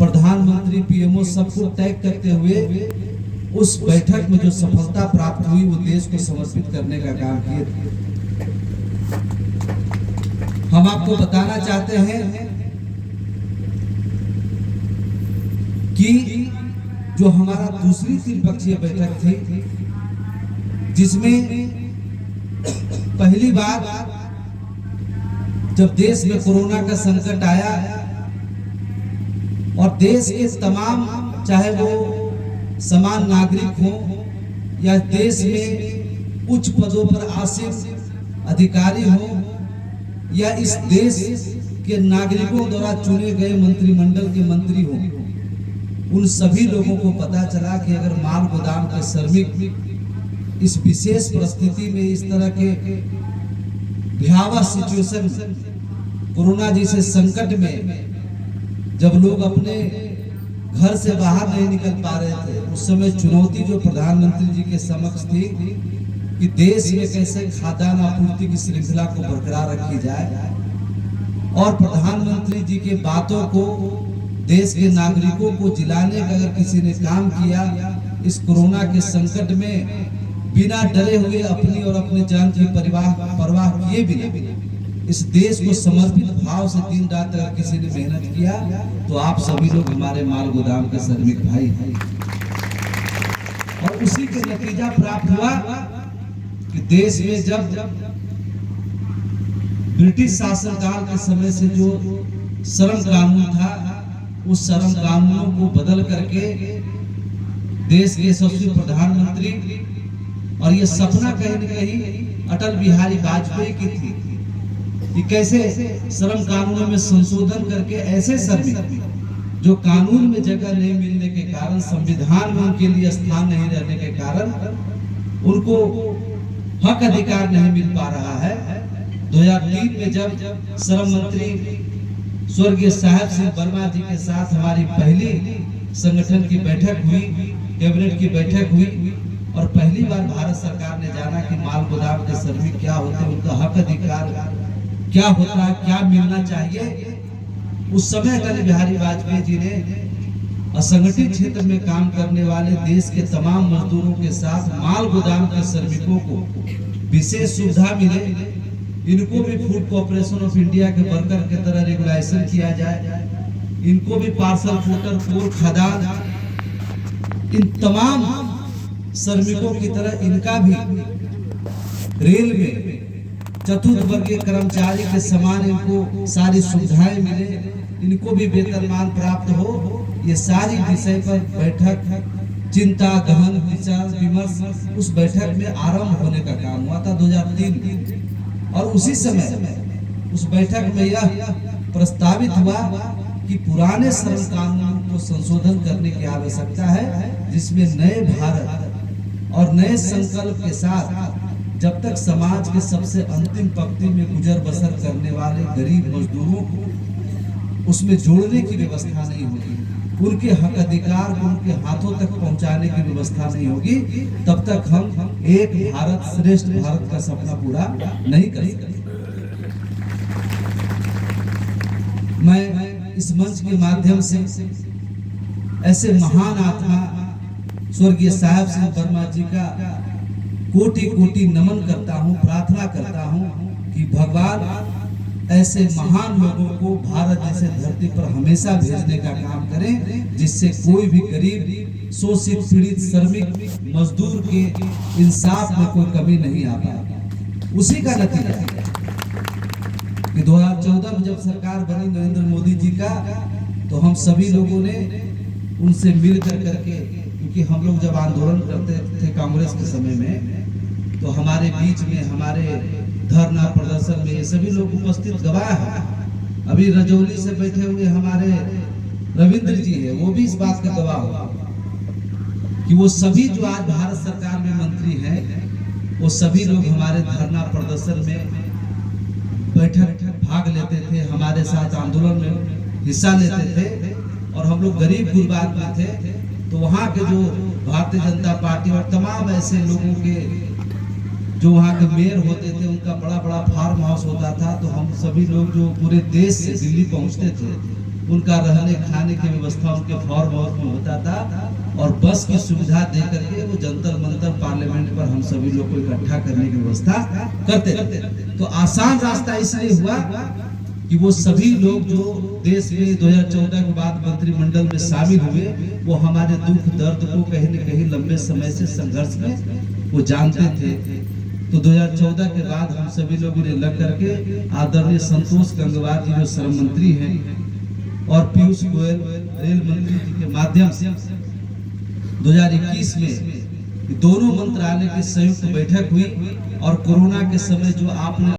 प्रधानमंत्री, पीएमओ सबको टैग करते हुए उस बैठक में जो सफलता प्राप्त हुई वो देश को समर्पित करने का काम किए थे। हम आपको बताना चाहते हैं कि जो हमारा दूसरी त्रिपक्षीय बैठक थी, जिसमें पहली बार जब देश में कोरोना का संकट आया और देश के तमाम, चाहे वो समान नागरिक हो या देश में उच्च पदों पर आसीन अधिकारी हो या इस देश के नागरिकों द्वारा चुने गए मंत्रिमंडल के मंत्री हो, उन सभी लोगों को पता चला कि अगर माल गोदाम के श्रमिक इस विशेष परिस्थिति में, इस तरह के भयावह सिचुएशन, कोरोना जैसे संकट में जब लोग अपने घर से बाहर नहीं निकल पा रहे थे, उस समय चुनौती जो प्रधानमंत्री जी के समक्ष थी कि देश में कैसे खाद्यान्न आपूर्ति की श्रृंखला को बरकरार रखी जाए और प्रधानमंत्री जी के बातों को देश के नागरिकों को जिलाने का अगर किसी ने काम किया, इस कोरोना के संकट में बिना डरे हुए अपनी और अपने जान की परवाह किए बिना इस देश को समर्पित भाव से दिन रात अगर किसी ने मेहनत किया तो आप सभी लोग हमारे माल गोदाम के श्रमिक भाई हैं। और उसी के नतीजा प्राप्त हुआ कि देश में जब ब्रिटिश शासनकाल के समय से जो श्रम कानून था, उस श्रम कानूनों को बदल करके देश के यशस्वी प्रधानमंत्री, और ये सपना कहीं न कहीं अटल बिहारी वाजपेयी की थी कि कैसे श्रम कानूनों में संशोधन करके ऐसे श्रमिक जो कानून में जगह नहीं मिलने के कारण, संविधान में उनके लिए स्थान नहीं रहने के कारण उनको हक अधिकार नहीं मिल पा रहा है। 2003 में जब श्रम मंत्री स्वर्गीय साहब सिंह वर्मा जी के साथ हमारी पहली संगठन की बैठक हुई, कैबिनेट की बैठक हुई और पहली बार भारत सरकार ने जाना कि माल गोदाम के श्रमिक क्या होते हैं, उनका हक अधिकार क्या होता है, क्या मिलना चाहिए। उस समय अटल बिहारी वाजपेयी जी ने असंगठित क्षेत्र में काम करने वाले देश के तमाम मजदूरों के साथ माल गोदाम के श्रमिकों को विशेष सुविधा मिले, इनको भी फूड कॉर्पोरेशन ऑफ इंडिया के वर्कर की तरह रेगुलाइजेशन किया जाए, इनको भी पार्सल पोर्टर, कोर, खदान, इन तमाम श्रमिकों की तरह इनका भी रेल में चतुर्थ वर्गीय कर्मचारी के समान इनको सारी सुविधाएं मिले, इनको भी वेतनमान प्राप्त हो। ये सारी विषय पर बैठक, चिंता, गहन विचार विमर्श उस बैठक में आरंभ होने का काम हुआ था 2003। और उसी समय उस बैठक में यह प्रस्तावित हुआ कि पुराने श्रम कानून को संशोधन करने की आवश्यकता है, जिसमें नए भारत और नए संकल्प के साथ जब तक समाज के सबसे अंतिम पंक्ति में गुजर बसर करने वाले गरीब मजदूरों को उसमें जोड़ने की व्यवस्था नहीं होगी, उनके हक अधिकार को उनके हाथों तक पहुंचाने की व्यवस्था नहीं होगी, तब तक हम एक भारत श्रेष्ठ भारत का सपना पूरा नहीं कर सकते। मैं इस मंच के माध्यम से ऐसे महान आत्मा स्वर्गीय साहब सिंह वर्मा जी का कोटि कोटि नमन करता हूँ, प्रार्थना करता हूँ कि भगवान ऐसे महान लोगों को भारत जैसे धरती पर हमेशा भेजने का काम करें, जिससे कोई भी गरीब, शोषित, पीड़ित, श्रमिक, मजदूर के इंसाफ में कोई कमी नहीं आ पाए। उसी का नतीजा है कि 2014 में जब सरकार बनी नरेंद्र मोदी जी का, तो हम सभी लोगों ने उनसे मिल करके, क्योंकि हम लोग जब आंदोलन करते थे कांग्रेस के समय में, तो हमारे बीच में, हमारे धरना प्रदर्शन में ये सभी लोग उपस्थित गवाह हैं। अभी रजौली से बैठे हुए हमारे रविंद्र जी है, वो भी इस बात का गवाह हो कि वो सभी जो आज भारत सरकार में मंत्री हैं, वो सभी लोग हमारे धरना प्रदर्शन में बैठक भाग लेते थे, हमारे साथ आंदोलन में हिस्सा लेते थे। और हम लोग गरीब गुरबात में थे, तो वहाँ के जो भारतीय जनता पार्टी और तमाम ऐसे लोगों के जो वहाँ के मेयर होते थे, उनका बड़ा बड़ा फार्म हाउस होता था, तो हम सभी लोग जो पूरे देश से दिल्ली पहुँचते थे उनका रहने खाने की व्यवस्था उनके फार्म हाउस में होता था, और बस की सुविधा दे करके वो जंतर मंतर पार्लियामेंट पर हम सभी लोग को इकट्ठा करने की व्यवस्था करते थे। तो आसान रास्ता इसलिए हुआ कि वो सभी लोग जो देश में 2014 के बाद मंत्रिमंडल में शामिल हुए, वो हमारे दुख दर्द को कहीं न कहीं लंबे समय से संघर्ष में वो जानते थे। तो 2014 के बाद हम सभी लोगों ने लग करके आदरणीय संतोष गंगवार जी जो श्रम मंत्री हैं और पीयूष गोयल रेल मंत्री जी के माध्यम से 2021 में दोनों मंत्रालय की संयुक्त बैठक हुई, और कोरोना के समय जो आपने